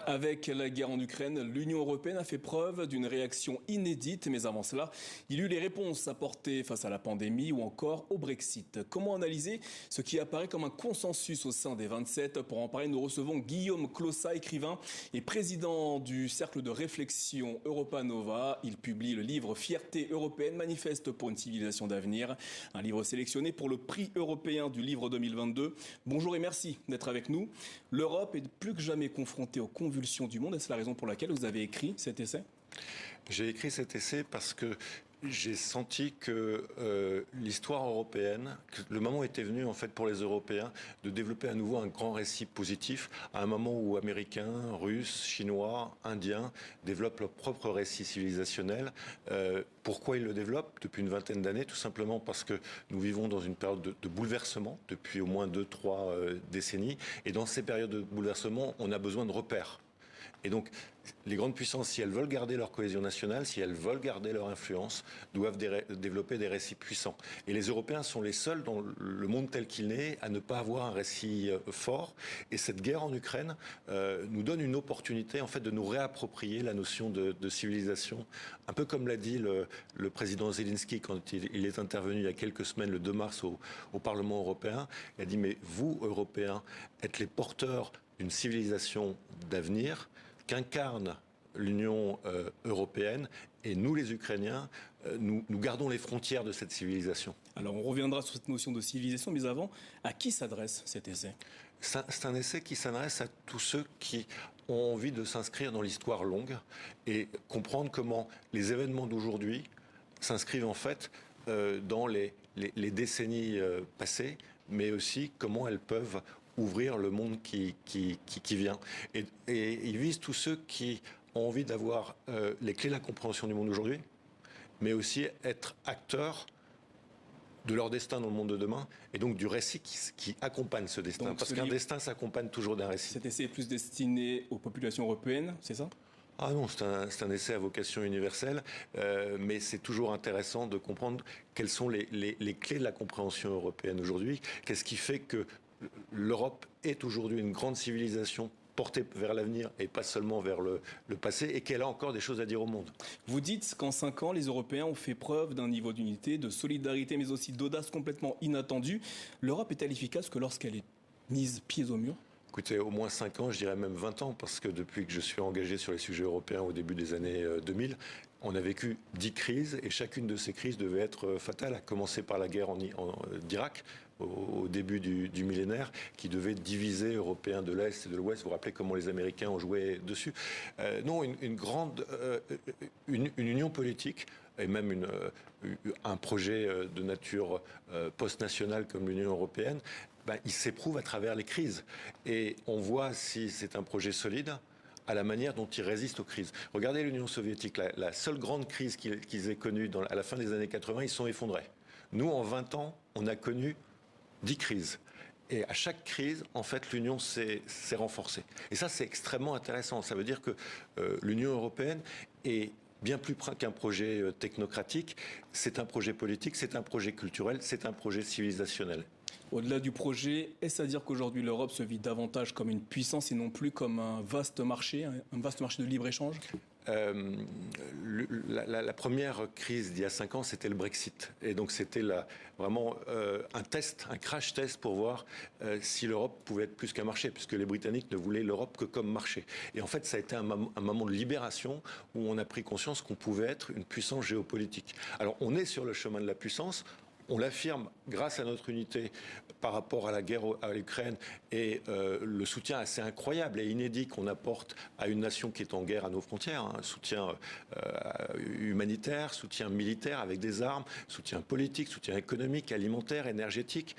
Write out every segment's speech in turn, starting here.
Avec la guerre en Ukraine, l'Union européenne a fait preuve d'une réaction inédite, mais avant cela, il y eut les réponses apportées face à la pandémie ou encore au Brexit. Comment analyser ce qui apparaît comme un consensus au sein des 27? Pour en parler, nous recevons Guillaume Clossat, écrivain et président du Cercle de réflexion Europa Nova. Il publie le livre Fierté européenne, manifeste pour une civilisation d'avenir, un livre sélectionné pour le prix européen du livre 2022. Bonjour et merci d'être avec nous. L'Europe est plus que jamais confrontée aux convulsions du monde. Est-ce la raison pour laquelle vous avez écrit cet essai? J'ai écrit cet essai parce que j'ai senti que l'histoire européenne, que le moment était venu en fait pour les Européens de développer à nouveau un grand récit positif à un moment où Américains, Russes, Chinois, Indiens développent leur propre récit civilisationnel. Pourquoi ils le développent depuis une vingtaine d'années? Tout simplement parce que nous vivons dans une période de bouleversement depuis au moins 2-3 décennies. Et dans ces périodes de bouleversement, on a besoin de repères. Et donc, les grandes puissances, si elles veulent garder leur cohésion nationale, si elles veulent garder leur influence, doivent développer des récits puissants. Et les Européens sont les seuls dans le monde tel qu'il est à ne pas avoir un récit fort. Et cette guerre en Ukraine nous donne une opportunité en fait de nous réapproprier la notion de civilisation. Un peu comme l'a dit le président Zelensky quand il est intervenu il y a quelques semaines, le 2 mars au Parlement européen. Il a dit, mais vous, Européens, êtes les porteurs d'une civilisation d'avenir qu'incarne l'Union européenne, et nous les Ukrainiens, nous gardons les frontières de cette civilisation. Alors on reviendra sur cette notion de civilisation, mais avant, à qui s'adresse cet essai? C'est un essai qui s'adresse à tous ceux qui ont envie de s'inscrire dans l'histoire longue et comprendre comment les événements d'aujourd'hui s'inscrivent en fait dans les décennies passées, mais aussi comment elles peuvent ouvrir le monde qui vient. Et ils visent tous ceux qui ont envie d'avoir les clés de la compréhension du monde d'aujourd'hui, mais aussi être acteurs de leur destin dans le monde de demain, et donc du récit qui accompagne ce destin. Donc, parce qu'un destin s'accompagne toujours d'un récit. Cet essai est plus destiné aux populations européennes, c'est ça? Ah non, c'est un essai à vocation universelle, mais c'est toujours intéressant de comprendre quelles sont les clés de la compréhension européenne aujourd'hui. Qu'est-ce qui fait que l'Europe est aujourd'hui une grande civilisation portée vers l'avenir et pas seulement vers le passé, et qu'elle a encore des choses à dire au monde. Vous dites qu'en 5 ans, les Européens ont fait preuve d'un niveau d'unité, de solidarité, mais aussi d'audace complètement inattendu. L'Europe est-elle efficace que lorsqu'elle est mise pieds au mur? Écoutez, au moins 5 ans, je dirais même 20 ans, parce que depuis que je suis engagé sur les sujets européens au début des années 2000, on a vécu 10 crises, et chacune de ces crises devait être fatale, à commencer par la guerre d'Irak, au début du millénaire, qui devait diviser Européens de l'Est et de l'Ouest. Vous vous rappelez comment les Américains ont joué dessus? Non, une union politique, et même un projet de nature post-nationale comme l'Union européenne, il s'éprouve à travers les crises. Et on voit si c'est un projet solide à la manière dont il résiste aux crises. Regardez l'Union soviétique, la seule grande crise qu'ils aient connue à la fin des années 80, ils se sont effondrés. Nous, en 20 ans, on a connu 10 crises. Et à chaque crise, en fait, l'Union s'est renforcée. Et ça, c'est extrêmement intéressant. Ça veut dire que l'Union européenne est bien plus qu'un projet technocratique. C'est un projet politique, c'est un projet culturel, c'est un projet civilisationnel. Au-delà du projet, est-ce à dire qu'aujourd'hui l'Europe se vit davantage comme une puissance et non plus comme un vaste marché de libre-échange? La première crise d'il y a 5 ans, c'était le Brexit. Et donc c'était vraiment un test, un crash test pour voir si l'Europe pouvait être plus qu'un marché, puisque les Britanniques ne voulaient l'Europe que comme marché. Et en fait, ça a été un moment de libération où on a pris conscience qu'on pouvait être une puissance géopolitique. Alors on est sur le chemin de la puissance. On l'affirme grâce à notre unité par rapport à la guerre à l'Ukraine et le soutien assez incroyable et inédit qu'on apporte à une nation qui est en guerre à nos frontières. Soutien humanitaire, soutien militaire avec des armes, soutien politique, soutien économique, alimentaire, énergétique,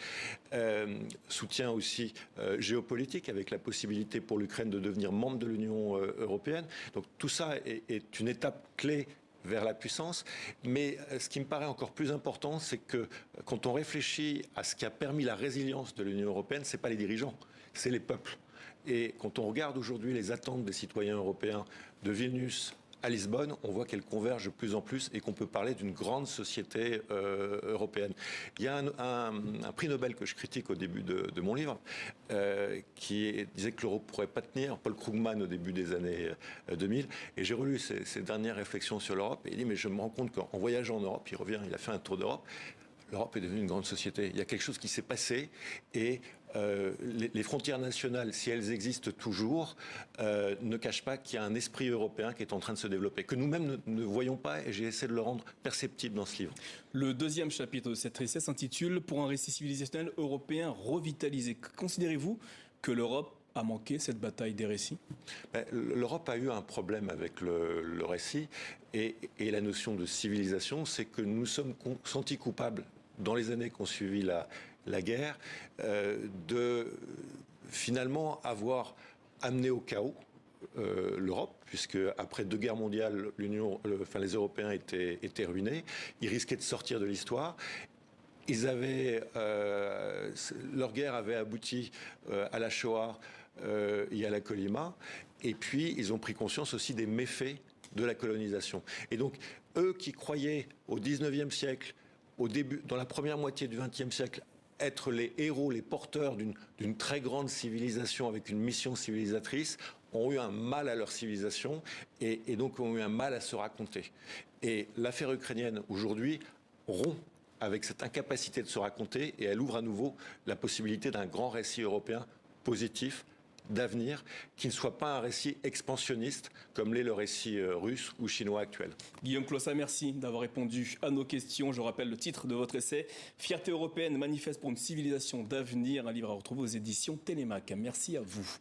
soutien aussi géopolitique avec la possibilité pour l'Ukraine de devenir membre de l'Union européenne. Donc tout ça est une étape clé vers la puissance. Mais ce qui me paraît encore plus important, c'est que quand on réfléchit à ce qui a permis la résilience de l'Union européenne, ce n'est pas les dirigeants, c'est les peuples. Et quand on regarde aujourd'hui les attentes des citoyens européens de Vilnius à Lisbonne, on voit qu'elle converge de plus en plus et qu'on peut parler d'une grande société européenne. Il y a un prix Nobel que je critique au début de mon livre, qui disait que l'Europe ne pourrait pas tenir, Paul Krugman au début des années 2000, et j'ai relu ses dernières réflexions sur l'Europe, et il dit, mais je me rends compte qu'en voyageant en Europe, il revient, il a fait un tour d'Europe, l'Europe est devenue une grande société. Il y a quelque chose qui s'est passé et les frontières nationales, si elles existent toujours, ne cachent pas qu'il y a un esprit européen qui est en train de se développer, que nous-mêmes ne voyons pas, et j'ai essayé de le rendre perceptible dans ce livre. Le deuxième chapitre de cet essai s'intitule « Pour un récit civilisationnel européen revitalisé ». Considérez-vous que l'Europe a manqué cette bataille des récits? L'Europe a eu un problème avec le récit et la notion de civilisation, c'est que nous sommes sentis coupables dans les années qui ont suivi la guerre de finalement avoir amené au chaos l'Europe, puisque après 2 guerres mondiales, les Européens étaient ruinés, ils risquaient de sortir de l'histoire. Leur guerre avait abouti à la Shoah et à la Colima, et puis ils ont pris conscience aussi des méfaits de la colonisation. Et donc, eux qui croyaient au 19e siècle, dans la première moitié du 20e siècle, être les héros, les porteurs d'une très grande civilisation avec une mission civilisatrice, ont eu un mal à leur civilisation et donc ont eu un mal à se raconter. Et l'affaire ukrainienne, aujourd'hui, rompt avec cette incapacité de se raconter et elle ouvre à nouveau la possibilité d'un grand récit européen positif, d'avenir, qui ne soit pas un récit expansionniste comme l'est le récit russe ou chinois actuel. Guillaume Clossa, merci d'avoir répondu à nos questions. Je rappelle le titre de votre essai, Fierté européenne, manifeste pour une civilisation d'avenir, un livre à retrouver aux éditions Télémac. Merci à vous.